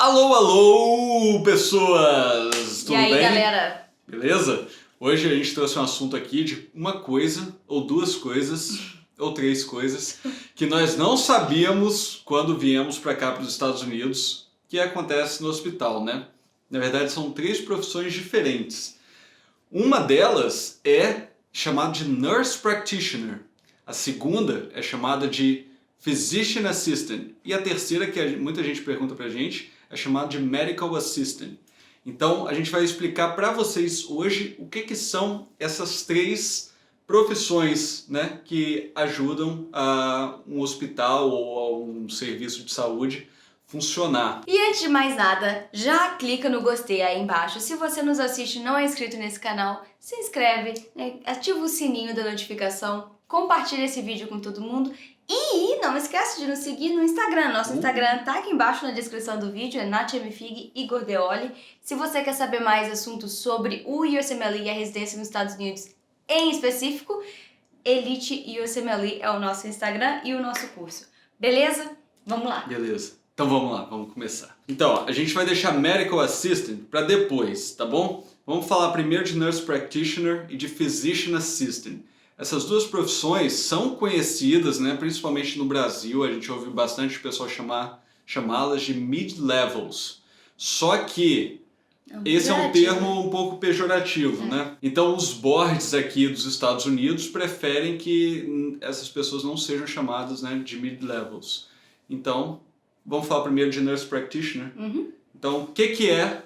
Alô, alô, pessoas! Tudo E aí, bem? galera? Beleza? Hoje a gente trouxe um assunto aqui de uma coisa, ou duas coisas, ou três coisas, que nós não sabíamos quando viemos para cá, para os Estados Unidos, que acontece no hospital, né? Na verdade, são três profissões diferentes. Uma delas é chamada de Nurse Practitioner. A segunda é chamada de Physician Assistant. E a terceira, que muita gente pergunta pra gente, é chamada de Medical Assistant. Então, a gente vai explicar para vocês hoje o que são essas três profissões, né, que ajudam a um hospital ou a um serviço de saúde funcionar. E antes de mais nada, já clica no gostei aí embaixo. Se você nos assiste e não é inscrito nesse canal, se inscreve, né? Ativa o sininho da notificação, compartilha esse vídeo com todo mundo e não esquece de nos seguir no Instagram. Nosso Instagram tá aqui embaixo na descrição do vídeo, é NathMFig e Gordeoli. Se você quer saber mais assuntos sobre o USMLE e a residência nos Estados Unidos em específico, Elite USMLE é o nosso Instagram e o nosso curso. Beleza? Vamos lá! Beleza. Então vamos lá, vamos começar. Então, a gente vai deixar Medical Assistant para depois, tá bom? Vamos falar primeiro de Nurse Practitioner e de Physician Assistant. Essas duas profissões são conhecidas, né, principalmente no Brasil, a gente ouve bastante o pessoal chamá-las de mid-levels. Só que esse é um termo um pouco pejorativo, né? Então os boards aqui dos Estados Unidos preferem que essas pessoas não sejam chamadas, né, de mid-levels. Então, vamos falar primeiro de Nurse Practitioner. Então, o que é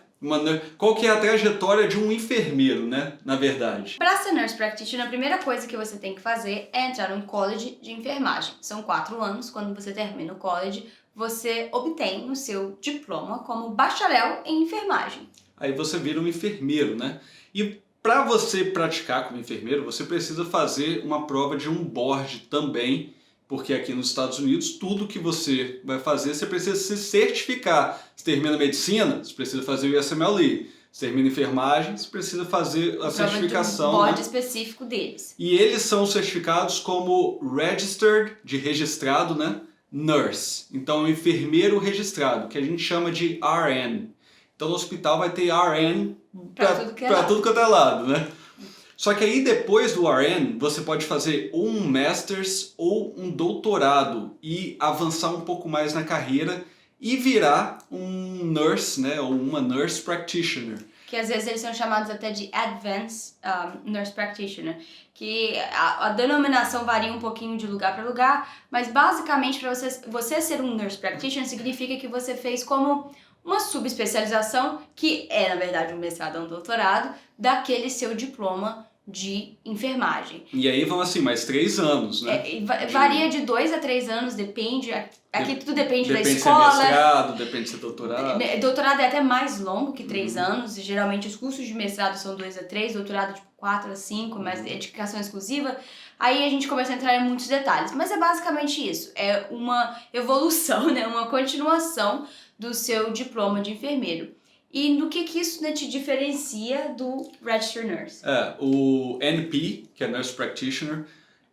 qual que é a trajetória de um enfermeiro, né, na verdade? Para ser Nurse Practitioner, a primeira coisa que você tem que fazer é entrar num college de enfermagem. São 4 anos, quando você termina o college, você obtém o seu diploma como bacharel em enfermagem. Aí você vira um enfermeiro, né? E para você praticar como enfermeiro, você precisa fazer uma prova de um board também, porque aqui nos Estados Unidos, tudo que você vai fazer, você precisa se certificar. Você termina medicina, você precisa fazer o USMLE. Você termina enfermagem, você precisa fazer a certificação. Um board específico deles. E eles são certificados como Registered, de registrado, né? Nurse. Então, um enfermeiro registrado, que a gente chama de RN. Então, no hospital vai ter RN para tudo quanto é lado, né? Só que aí depois do RN, você pode fazer ou um Masters ou um doutorado e avançar um pouco mais na carreira e virar um nurse, né, ou uma Nurse Practitioner. Que às vezes eles são chamados até de Advanced Nurse Practitioner, que a denominação varia um pouquinho de lugar para lugar, mas basicamente para você ser um Nurse Practitioner significa que você fez como uma subespecialização, que é, na verdade, um mestrado ou um doutorado, daquele seu diploma de enfermagem. E aí vão assim, mais 3 anos, né? Varia de 2 a 3 anos, depende. Aqui tudo depende da escola. Depende se é mestrado, depende se é doutorado. Doutorado é até mais longo que 3 anos. Geralmente os cursos de mestrado são 2 a 3, doutorado tipo 4 a 5, mas dedicação exclusiva. Aí a gente começa a entrar em muitos detalhes. Mas é basicamente isso. É uma evolução, né? Uma continuação do seu diploma de enfermeiro. E do que isso, né, te diferencia do Registered Nurse? O NP, que é Nurse Practitioner,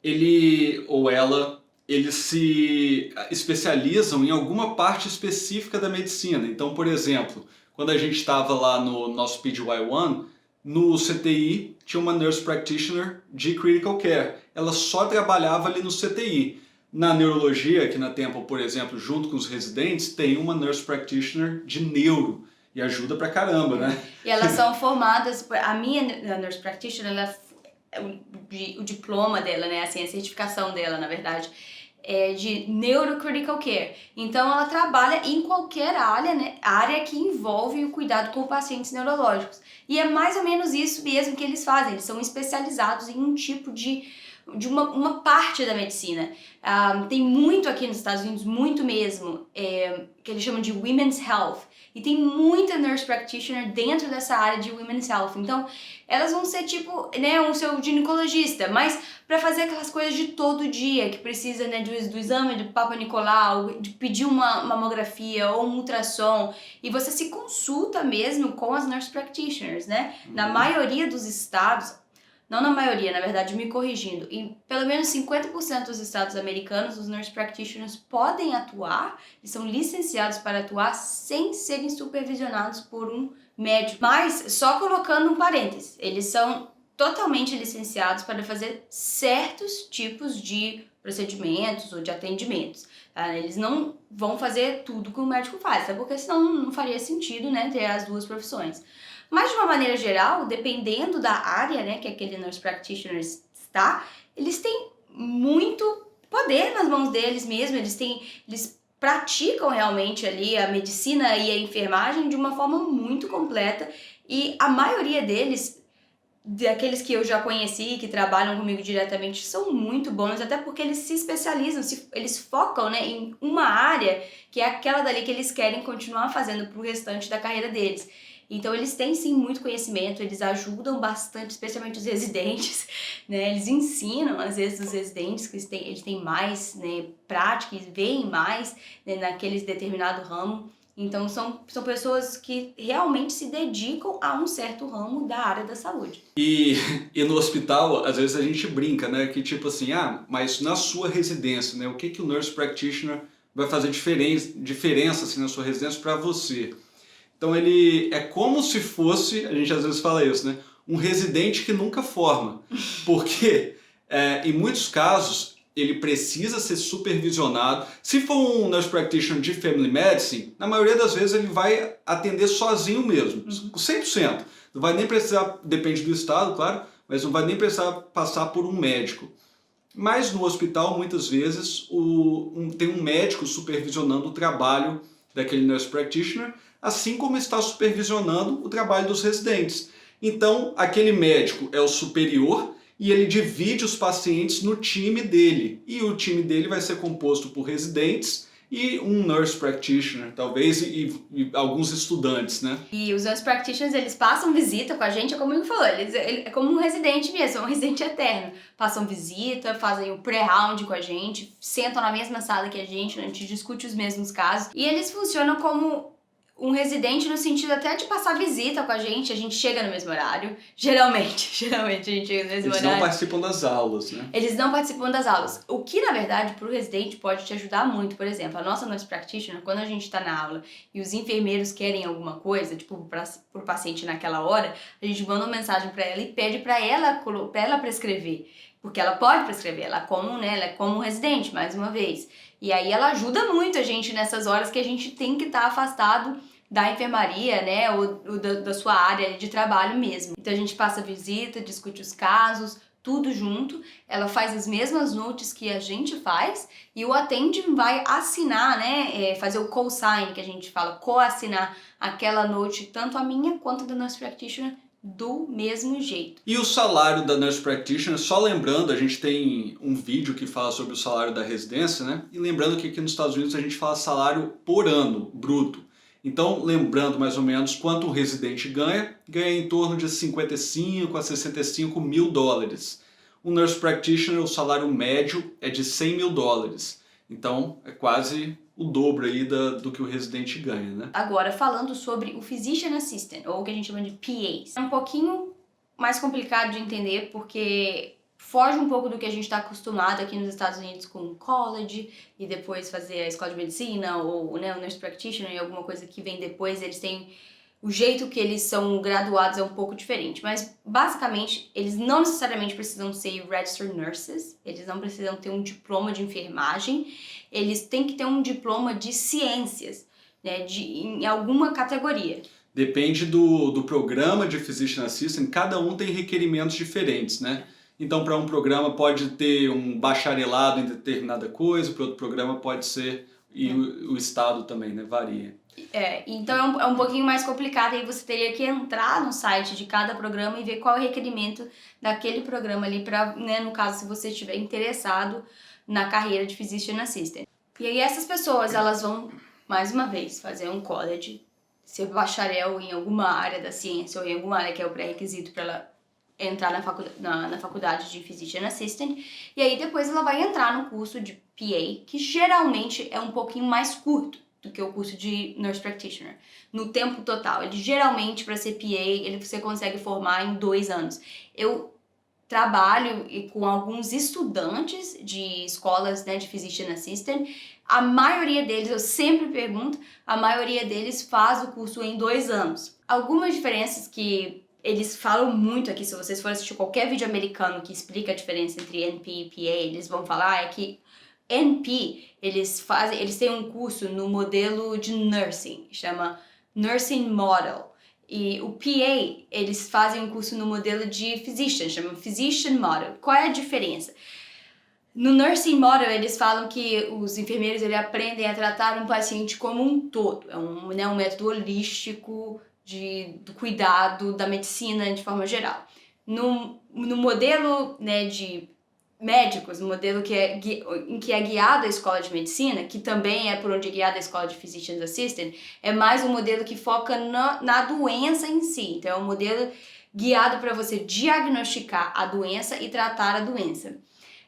ele ou ela, eles se especializam em alguma parte específica da medicina. Então, por exemplo, quando a gente estava lá no nosso PGY1, no CTI tinha uma Nurse Practitioner de Critical Care. Ela só trabalhava ali no CTI. Na neurologia, aqui na Temple, por exemplo, junto com os residentes, tem uma Nurse Practitioner de neuro. E ajuda pra caramba, né? E elas são formadas, a minha Nurse Practitioner, o diploma dela, né, assim, a certificação dela, na verdade, é de Neurocritical Care. Então ela trabalha em qualquer área, né, área que envolve o cuidado com pacientes neurológicos. E é mais ou menos isso mesmo que eles fazem, eles são especializados em um tipo de uma parte da medicina. Tem muito aqui nos Estados Unidos, muito mesmo, que eles chamam de Women's Health. E tem muita Nurse Practitioner dentro dessa área de Women's Health. Então, elas vão ser tipo, né, um seu ginecologista, mas para fazer aquelas coisas de todo dia, que precisa, né, do exame do Papa Nicolau, de pedir uma mamografia ou um ultrassom. E você se consulta mesmo com as Nurse Practitioners, né? Na maioria dos estados, não na maioria, na verdade, me corrigindo, em pelo menos 50% dos estados americanos, os nurse practitioners podem atuar, eles são licenciados para atuar sem serem supervisionados por um médico. Mas, só colocando um parênteses, eles são totalmente licenciados para fazer certos tipos de procedimentos ou de atendimentos. Tá? Eles não vão fazer tudo que o médico faz, até porque senão não faria sentido, né, ter as duas profissões. Mas de uma maneira geral, dependendo da área, né, que aquele nurse practitioner está, eles têm muito poder nas mãos deles mesmo, eles praticam realmente ali a medicina e a enfermagem de uma forma muito completa e a maioria deles, daqueles que eu já conheci, que trabalham comigo diretamente, são muito bons, até porque eles se especializam, eles focam, né, em uma área que é aquela dali que eles querem continuar fazendo pro restante da carreira deles. Então eles têm sim muito conhecimento, eles ajudam bastante, especialmente os residentes, né? Eles ensinam às vezes os residentes que eles têm mais, né, prática, eles veem mais, né, naquele determinado ramo. Então são pessoas que realmente se dedicam a um certo ramo da área da saúde. E no hospital, às vezes a gente brinca, né? Que tipo assim, mas na sua residência, né? O que o nurse practitioner vai fazer diferença assim, na sua residência para você? Então ele é como se fosse, a gente às vezes fala isso, né? Um residente que nunca forma. Porque em muitos casos ele precisa ser supervisionado. Se for um nurse practitioner de family medicine, na maioria das vezes ele vai atender sozinho mesmo, 100%. Não vai nem precisar, depende do estado, claro, mas não vai nem precisar passar por um médico. Mas no hospital, muitas vezes, tem um médico supervisionando o trabalho daquele nurse practitioner, assim como está supervisionando o trabalho dos residentes. Então, aquele médico é o superior e ele divide os pacientes no time dele. E o time dele vai ser composto por residentes e um nurse practitioner, talvez, e alguns estudantes, né? E os nurse practitioners, eles passam visita com a gente, como ele falou, é como um residente mesmo, é um residente eterno. Passam visita, fazem o pré-round com a gente, sentam na mesma sala que a gente discute os mesmos casos. E eles funcionam como um residente no sentido até de passar visita com a gente chega no mesmo horário, geralmente a gente chega no mesmo horário. Eles não participam das aulas, né? Eles não participam das aulas, o que na verdade pro residente pode te ajudar muito. Por exemplo, a nossa nurse practitioner, quando a gente tá na aula e os enfermeiros querem alguma coisa, tipo pro paciente naquela hora, a gente manda uma mensagem pra ela e pede pra ela prescrever. Porque ela pode prescrever, ela é como um residente, mais uma vez. E aí ela ajuda muito a gente nessas horas que a gente tem que estar afastado da enfermaria, né, ou da sua área de trabalho mesmo. Então a gente passa visita, discute os casos, tudo junto. Ela faz as mesmas notes que a gente faz e o attending vai assinar, né, fazer o co-sign, que a gente fala, co-assinar aquela note, tanto a minha quanto da nurse practitioner, do mesmo jeito. E o salário da nurse practitioner, só lembrando, a gente tem um vídeo que fala sobre o salário da residência, né? E lembrando que aqui nos Estados Unidos a gente fala salário por ano, bruto. Então, lembrando mais ou menos quanto um residente ganha em torno de 55 a 65 mil dólares. Um nurse practitioner, o salário médio é de 100 mil dólares. Então, é quase o dobro aí do que o residente ganha, né? Agora, falando sobre o Physician Assistant, ou o que a gente chama de PAs. É um pouquinho mais complicado de entender, porque foge um pouco do que a gente está acostumado aqui nos Estados Unidos com college, e depois fazer a escola de medicina, ou né, o nurse practitioner, e alguma coisa que vem depois, eles têm... O jeito que eles são graduados é um pouco diferente, mas basicamente eles não necessariamente precisam ser registered nurses, eles não precisam ter um diploma de enfermagem, eles têm que ter um diploma de ciências, né, em alguma categoria. Depende do programa de Physician Assistant, cada um tem requerimentos diferentes, né? Então, para um programa pode ter um bacharelado em determinada coisa, para outro programa pode ser, e o estado também, né? Varia. Então é um pouquinho mais complicado, aí você teria que entrar no site de cada programa e ver qual é o requerimento daquele programa ali, para, né, no caso, se você estiver interessado na carreira de Physician Assistant. E aí essas pessoas, elas vão, mais uma vez, fazer um college, ser bacharel em alguma área da ciência ou em alguma área que é o pré-requisito para ela entrar na faculdade de Physician Assistant, e aí depois ela vai entrar no curso de PA, que geralmente é um pouquinho mais curto do que o curso de Nurse Practitioner, no tempo total. Ele geralmente, para ser PA, você consegue formar em 2 anos. Eu trabalho com alguns estudantes de escolas, né, de Physician Assistant. A maioria deles, eu sempre pergunto, a maioria deles faz o curso em 2 anos. Algumas diferenças que eles falam muito aqui, se vocês forem assistir qualquer vídeo americano que explica a diferença entre NP e PA, eles vão falar é que NP, eles têm um curso no modelo de nursing, chama Nursing Model. E o PA, eles fazem um curso no modelo de Physician, chama Physician Model. Qual é a diferença? No Nursing Model, eles falam que os enfermeiros eles aprendem a tratar um paciente como um todo. É um método holístico do cuidado, da medicina de forma geral. No modelo, né, de médicos, no modelo em que é guiado a escola de medicina, que também é por onde é guiada a escola de Physician Assistant, é mais um modelo que foca na doença em si. Então, é um modelo guiado para você diagnosticar a doença e tratar a doença.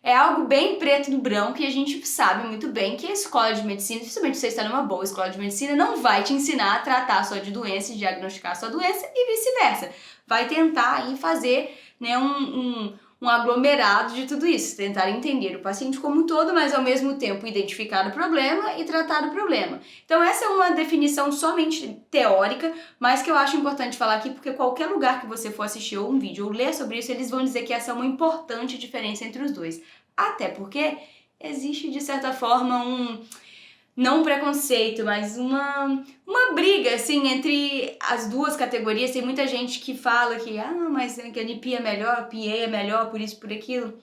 É algo bem preto no branco e a gente sabe muito bem que a escola de medicina, principalmente se você está numa boa escola de medicina, não vai te ensinar a tratar só de doença e diagnosticar a sua doença e vice-versa. Vai tentar aí fazer, né, um aglomerado de tudo isso, tentar entender o paciente como um todo, mas ao mesmo tempo identificar o problema e tratar o problema. Então essa é uma definição somente teórica, mas que eu acho importante falar aqui, porque qualquer lugar que você for assistir ou um vídeo ou ler sobre isso, eles vão dizer que essa é uma importante diferença entre os dois. Até porque existe, de certa forma, não um preconceito, mas uma briga, assim, entre as duas categorias. Tem muita gente que fala que, mas a NP é melhor, a PA é melhor, por isso, por aquilo.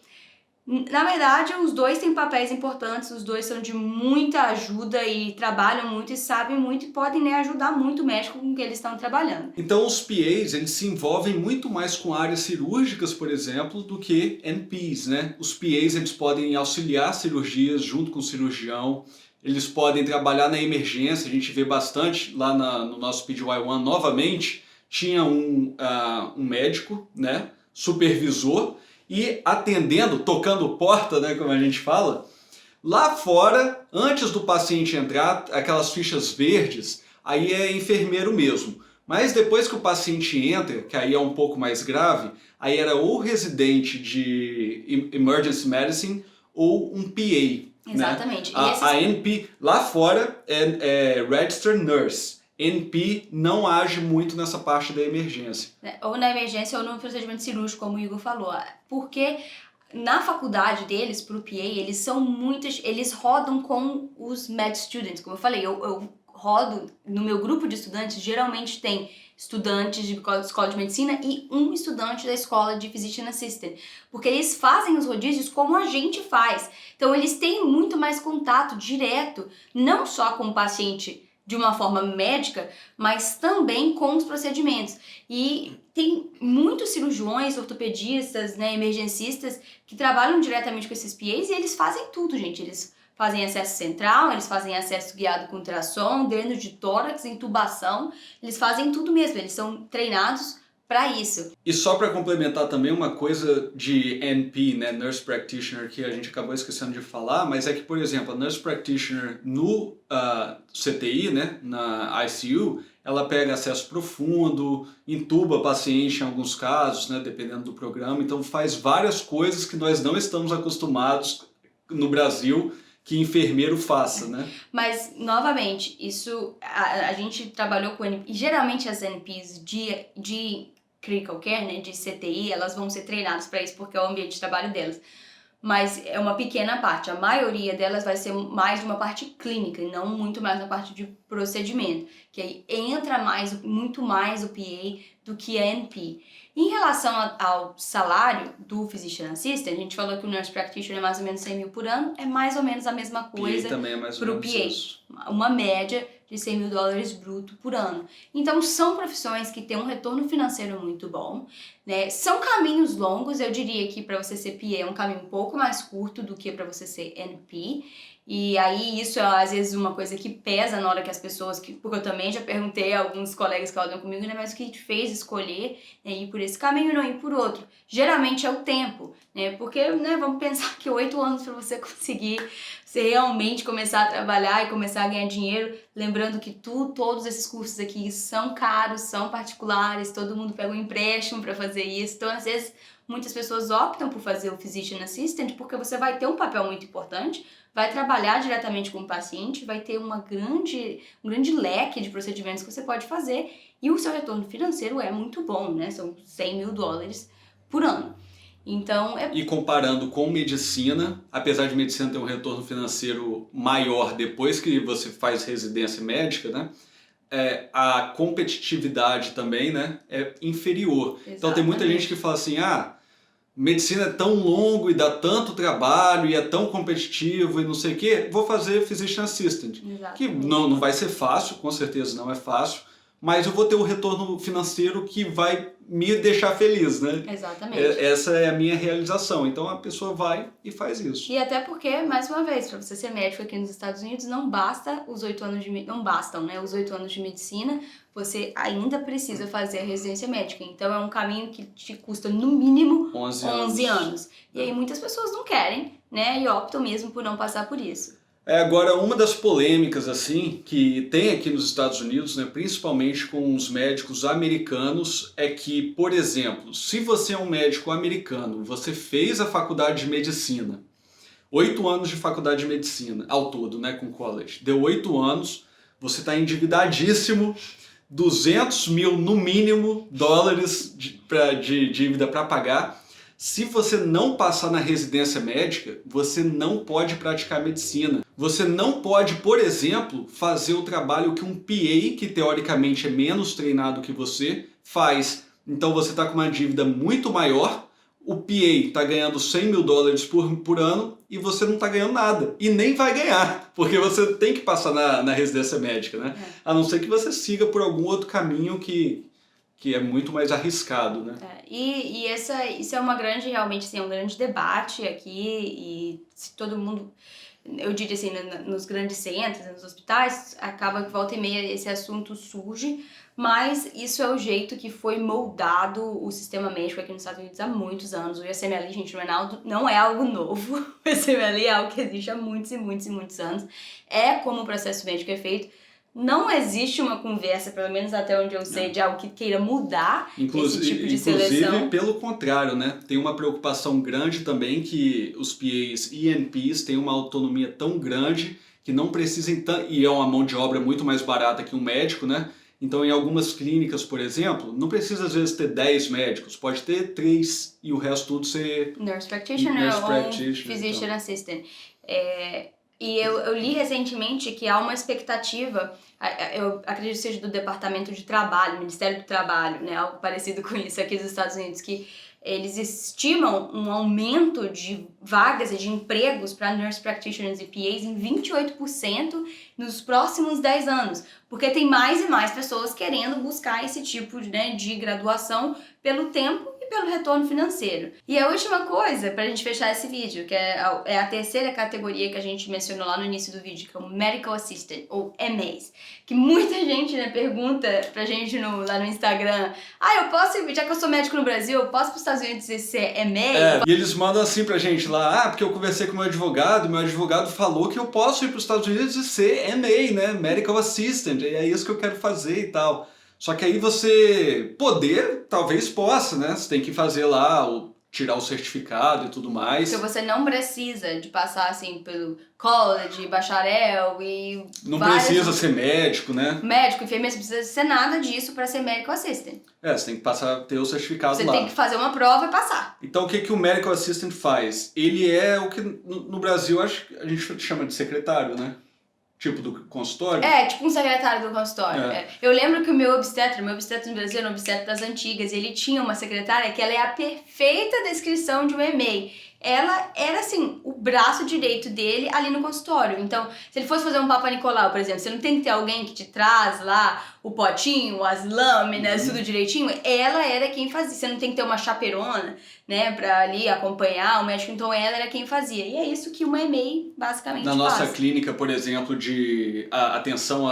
Na verdade, os dois têm papéis importantes, os dois são de muita ajuda e trabalham muito e sabem muito e podem, né, ajudar muito o médico com que eles estão trabalhando. Então os PAs, eles se envolvem muito mais com áreas cirúrgicas, por exemplo, do que NPs, né? Os PAs, eles podem auxiliar cirurgias junto com o cirurgião, eles podem trabalhar na emergência, a gente vê bastante lá no nosso PGY1, novamente, tinha um médico, né, supervisor, e atendendo, tocando porta, né, como a gente fala, lá fora, antes do paciente entrar, aquelas fichas verdes, aí é enfermeiro mesmo. Mas depois que o paciente entra, que aí é um pouco mais grave, aí era ou residente de Emergency Medicine ou um PA. Exatamente. Né? A NP lá fora é Registered Nurse. NP não age muito nessa parte da emergência. Ou na emergência ou no procedimento cirúrgico, como o Igor falou. Porque na faculdade deles, pro PA, eles rodam com os med students. Como eu falei, eu rodo, no meu grupo de estudantes, geralmente tem estudantes de escola de medicina e um estudante da escola de Physician Assistant. Porque eles fazem os rodízios como a gente faz. Então eles têm muito mais contato direto, não só com o paciente de uma forma médica, mas também com os procedimentos. E tem muitos cirurgiões, ortopedistas, né, emergencistas que trabalham diretamente com esses PAs e eles fazem tudo, gente. Eles fazem acesso central, eles fazem acesso guiado com ultrassom, dreno de tórax, intubação, eles fazem tudo mesmo, eles são treinados para isso. E só para complementar também uma coisa de NP, né, Nurse Practitioner, que a gente acabou esquecendo de falar, mas é que, por exemplo, a Nurse Practitioner no CTI, né, na ICU, ela pega acesso profundo, intuba paciente em alguns casos, né, dependendo do programa, então faz várias coisas que nós não estamos acostumados no Brasil que enfermeiro faça, né? Mas, novamente, isso a gente trabalhou com NP, e geralmente as NPs de Critical Care, né, de CTI, elas vão ser treinadas para isso porque é o ambiente de trabalho delas. Mas é uma pequena parte, a maioria delas vai ser mais de uma parte clínica e não muito mais na parte de procedimento, que aí entra muito mais o PA do que a NP. Em relação ao salário do Physician Assistant, a gente falou que o Nurse Practitioner é mais ou menos 100 mil por ano, é mais ou menos a mesma coisa para o PA, uma média de $100 mil bruto por ano. Então são profissões que têm um retorno financeiro muito bom, né? São caminhos longos, eu diria que para você ser PA é um caminho um pouco mais curto do que para você ser NP. E aí isso é às vezes uma coisa que pesa na hora que as pessoas, porque eu também já perguntei a alguns colegas que rodam comigo, né, mas o que te fez escolher, né, ir por esse caminho e não ir por outro? Geralmente é o tempo, né, porque, né, vamos pensar que 8 anos para você conseguir realmente começar a trabalhar e começar a ganhar dinheiro, lembrando que todos esses cursos aqui são caros, são particulares, todo mundo pega um empréstimo para fazer isso, então às vezes muitas pessoas optam por fazer o Physician Assistant porque você vai ter um papel muito importante, vai trabalhar diretamente com o paciente, vai ter um grande leque de procedimentos que você pode fazer e o seu retorno financeiro é muito bom, né? São $100.000 por ano. Então, E comparando com medicina, apesar de medicina ter um retorno financeiro maior depois que você faz residência médica, né? A competitividade também, né, é inferior. Exatamente. Então tem muita gente que fala assim, medicina é tão longo e dá tanto trabalho e é tão competitivo e não sei o quê, vou fazer Physician Assistant. Exatamente. Que não vai ser fácil, com certeza não é fácil, mas eu vou ter o retorno financeiro que vai me deixar feliz, né? Exatamente. Essa é a minha realização. Então a pessoa vai e faz isso. E até porque, mais uma vez, para você ser médico aqui nos Estados Unidos, não bastam os 8 anos de medicina, você ainda precisa fazer a residência médica. Então é um caminho que te custa no mínimo 11 anos. E aí muitas pessoas não querem, né? E optam mesmo por não passar por isso. Agora, uma das polêmicas assim que tem aqui nos Estados Unidos, né, principalmente com os médicos americanos, é que, por exemplo, se você é um médico americano, você fez a faculdade de medicina, 8 anos de faculdade de medicina ao todo, né, com college, deu 8 anos, você está endividadíssimo, 200 mil no mínimo dólares de dívida para pagar. Se você não passar na residência médica, você não pode praticar medicina. Você não pode, por exemplo, fazer o trabalho que um PA, que teoricamente é menos treinado que você, faz. Então você está com uma dívida muito maior, o PA está ganhando 100 mil dólares por ano e você não está ganhando nada. E nem vai ganhar, porque você tem que passar na residência médica, né? A não ser que você siga por algum outro caminho que é muito mais arriscado, né? Isso é realmente assim, um grande debate aqui, e se todo mundo, eu diria assim, nos grandes centros, nos hospitais, acaba que volta e meia esse assunto surge, mas isso é o jeito que foi moldado o sistema médico aqui nos Estados Unidos há muitos anos. O USMLE, gente, não é algo novo, o USMLE é algo que existe há muitos e muitos e muitos anos, é como o processo médico é feito. Não existe uma conversa, pelo menos até onde eu sei, de algo que queira mudar esse tipo de seleção. Inclusive, pelo contrário, né? Tem uma preocupação grande também que os PAs e NPs têm uma autonomia tão grande que não precisem e é uma mão de obra muito mais barata que um médico, né? Então, em algumas clínicas, por exemplo, não precisa às vezes ter 10 médicos, pode ter 3 e o resto tudo ser Nurse Practitioner ou Physician então. Assistant. E eu li recentemente que há uma expectativa, eu acredito que seja do Departamento de Trabalho, Ministério do Trabalho, né, algo parecido com isso aqui nos Estados Unidos, que eles estimam um aumento de vagas e de empregos para nurse practitioners e PAs em 28% nos próximos 10 anos, porque tem mais e mais pessoas querendo buscar esse tipo de graduação pelo tempo e pelo retorno financeiro. E a última coisa, pra gente fechar esse vídeo, que é a terceira categoria que a gente mencionou lá no início do vídeo, que é o Medical Assistant, ou MAs, que muita gente pergunta pra gente lá no Instagram, eu posso, já que eu sou médico no Brasil, eu posso ir pros Estados Unidos e ser MA? E eles mandam assim pra gente lá, porque eu conversei com meu advogado falou que eu posso ir pros Estados Unidos e ser MA, né, Medical Assistant, e é isso que eu quero fazer e tal. Só que aí você talvez possa, né? Você tem que fazer lá, tirar o certificado e tudo mais. Porque você não precisa de passar assim pelo college, bacharel e não precisa ser médico, né? Médico, enfermeiro, você precisa ser nada disso para ser medical assistant. Você tem que ter o certificado você lá. Você tem que fazer uma prova e passar. Então o que o medical assistant faz? Ele é o que no Brasil acho que a gente chama de secretário, né? Tipo do consultório? Tipo um secretário do consultório. Eu lembro que o meu obstetra no Brasil era um obstetra das antigas, e ele tinha uma secretária que ela é a perfeita descrição de um MA. Ela era, assim, o braço direito dele ali no consultório. Então, se ele fosse fazer um Papa Nicolau, por exemplo, você não tem que ter alguém que te traz lá o potinho, as lâminas, tudo direitinho. Ela era quem fazia. Você não tem que ter uma chaperona, né, pra ali acompanhar o médico. Então, ela era quem fazia. E é isso que uma MA basicamente faz. Na nossa clínica, por exemplo, de atenção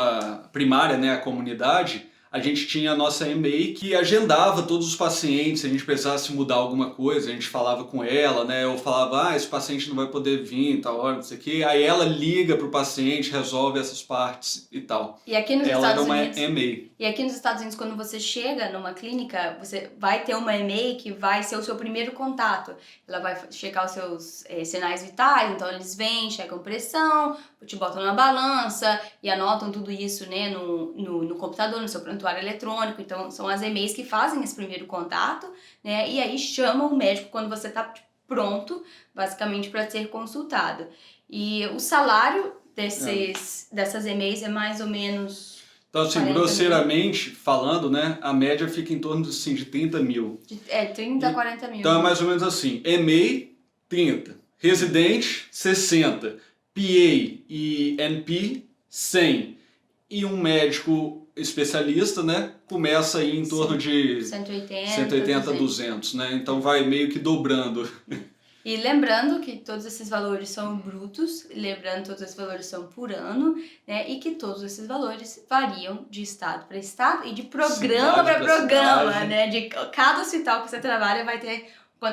primária, né, à comunidade, a gente tinha a nossa EMA que agendava todos os pacientes, se a gente precisasse mudar alguma coisa, a gente falava com ela, né? Eu falava, esse paciente não vai poder vir em tal hora, não sei o quê. Aí ela liga pro paciente, resolve essas partes e tal. E aqui nos Ela Estados era uma Unidos, EMA. e aqui nos Estados Unidos, quando você chega numa clínica, você vai ter uma EMA que vai ser o seu primeiro contato. Ela vai checar os seus sinais vitais, então eles vêm, checam pressão, te botam na balança e anotam tudo isso, né, no computador, no seu prontuário eletrônico. Então são as EMAs que fazem esse primeiro contato, né, e aí chamam o médico quando você está pronto, basicamente, para ser consultado. E o salário dessas EMAs é mais ou menos... Então, assim, grosseiramente falando, né, a média fica em torno assim, de 30 mil. 30 a 40 mil. Então é mais ou menos assim, EMA, 30, residente, 60, PA e NP, 100. E um médico especialista, né, começa aí em torno de 180 a 200, né? Então vai meio que dobrando. E lembrando que todos esses valores são brutos, lembrando que todos esses valores são por ano, né? E que todos esses valores variam de estado para estado e de programa para programa, cidade. Né? De cada hospital que você trabalha vai ter...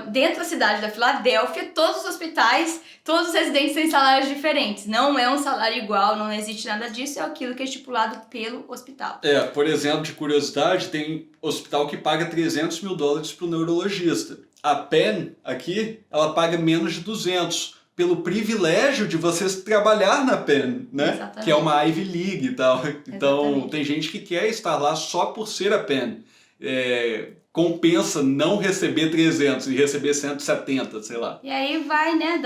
Dentro da cidade da Filadélfia, todos os hospitais, todos os residentes têm salários diferentes. Não é um salário igual, não existe nada disso, é aquilo que é estipulado pelo hospital. Por exemplo, de curiosidade, tem hospital que paga $300 mil pro neurologista. A Penn, aqui, ela paga menos de 200 pelo privilégio de você trabalhar na Penn, né? Exatamente. Que é uma Ivy League e tal. Então, Exatamente. tem gente que quer estar lá só por ser a Penn. Compensa não receber 300 e receber 170, sei lá. E aí vai, né,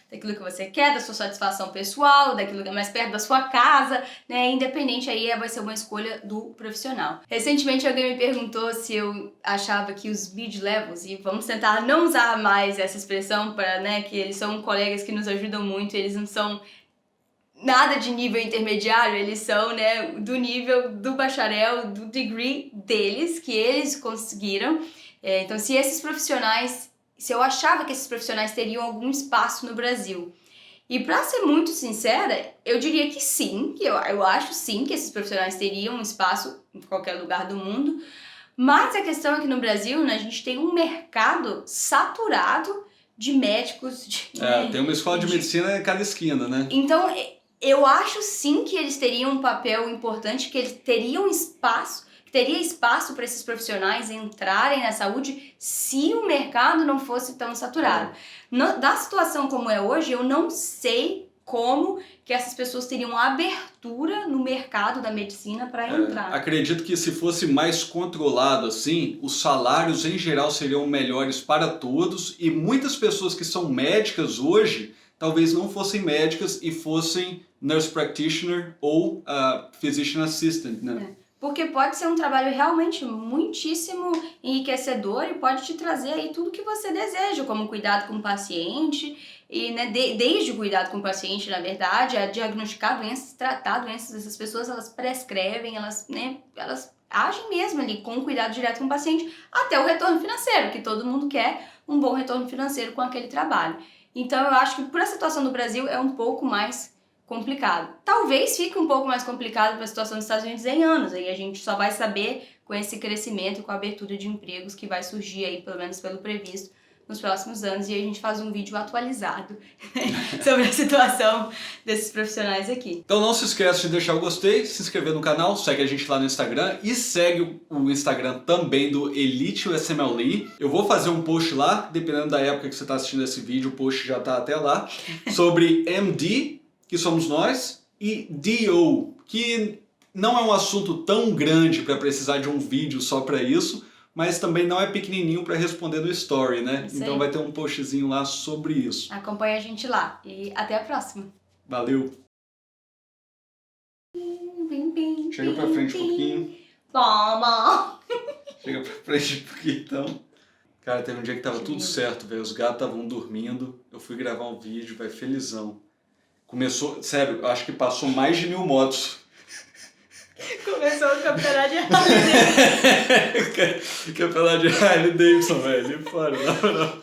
daquilo que você quer, da sua satisfação pessoal, daquilo que é mais perto da sua casa, né, independente aí vai ser uma escolha do profissional. Recentemente alguém me perguntou se eu achava que os mid-levels, e vamos tentar não usar mais essa expressão para, né, que eles são colegas que nos ajudam muito, eles não são nada de nível intermediário, eles são, né, do nível do bacharel, do degree deles, que eles conseguiram. Então, se eu achava que esses profissionais teriam algum espaço no Brasil. E para ser muito sincera, eu diria que sim, que eu acho sim que esses profissionais teriam um espaço em qualquer lugar do mundo, mas a questão é que no Brasil, né, a gente tem um mercado saturado de médicos. Tem uma escola de medicina em cada esquina, né? Então, eu acho sim que eles teriam um papel importante, que eles teriam espaço, que teria espaço para esses profissionais entrarem na saúde se o mercado não fosse tão saturado. Da situação como é hoje, eu não sei como que essas pessoas teriam abertura no mercado da medicina para entrar. Acredito que se fosse mais controlado assim, os salários em geral seriam melhores para todos e muitas pessoas que são médicas hoje talvez não fossem médicas e fossem nurse practitioner ou physician assistant, né? Porque pode ser um trabalho realmente muitíssimo enriquecedor e pode te trazer aí tudo que você deseja, como cuidado com o paciente, e né, desde o cuidado com o paciente, na verdade, a diagnosticar doenças, tratar doenças dessas pessoas, elas prescrevem, elas agem mesmo ali com cuidado direto com o paciente, até o retorno financeiro, que todo mundo quer um bom retorno financeiro com aquele trabalho. Então eu acho que por a situação do Brasil é um pouco mais complicado. Talvez fique um pouco mais complicado para a situação dos Estados Unidos em anos, aí a gente só vai saber com esse crescimento e com a abertura de empregos que vai surgir aí, pelo menos pelo previsto, nos próximos anos, e a gente faz um vídeo atualizado sobre a situação desses profissionais aqui. Então não se esqueça de deixar o gostei, se inscrever no canal, segue a gente lá no Instagram e segue o Instagram também do Elite USMLE. Eu vou fazer um post lá, dependendo da época que você está assistindo esse vídeo, o post já está até lá, sobre MD, que somos nós, e DO, que não é um assunto tão grande para precisar de um vídeo só para isso, mas também não é pequenininho para responder no story, né? Então vai ter um postzinho lá sobre isso. Acompanha a gente lá e até a próxima. Valeu! Chega pra frente um pouquinho. Chega pra frente um pouquinho, então. Cara, teve um dia que tava tudo certo, velho. Os gatos estavam dormindo. Eu fui gravar um vídeo, vai felizão. Começou, sério, eu acho que passou mais de 1000 motos. Começou o campeonato de Harley Davidson. Campeonato de Harley Davidson, velho. Fora, não.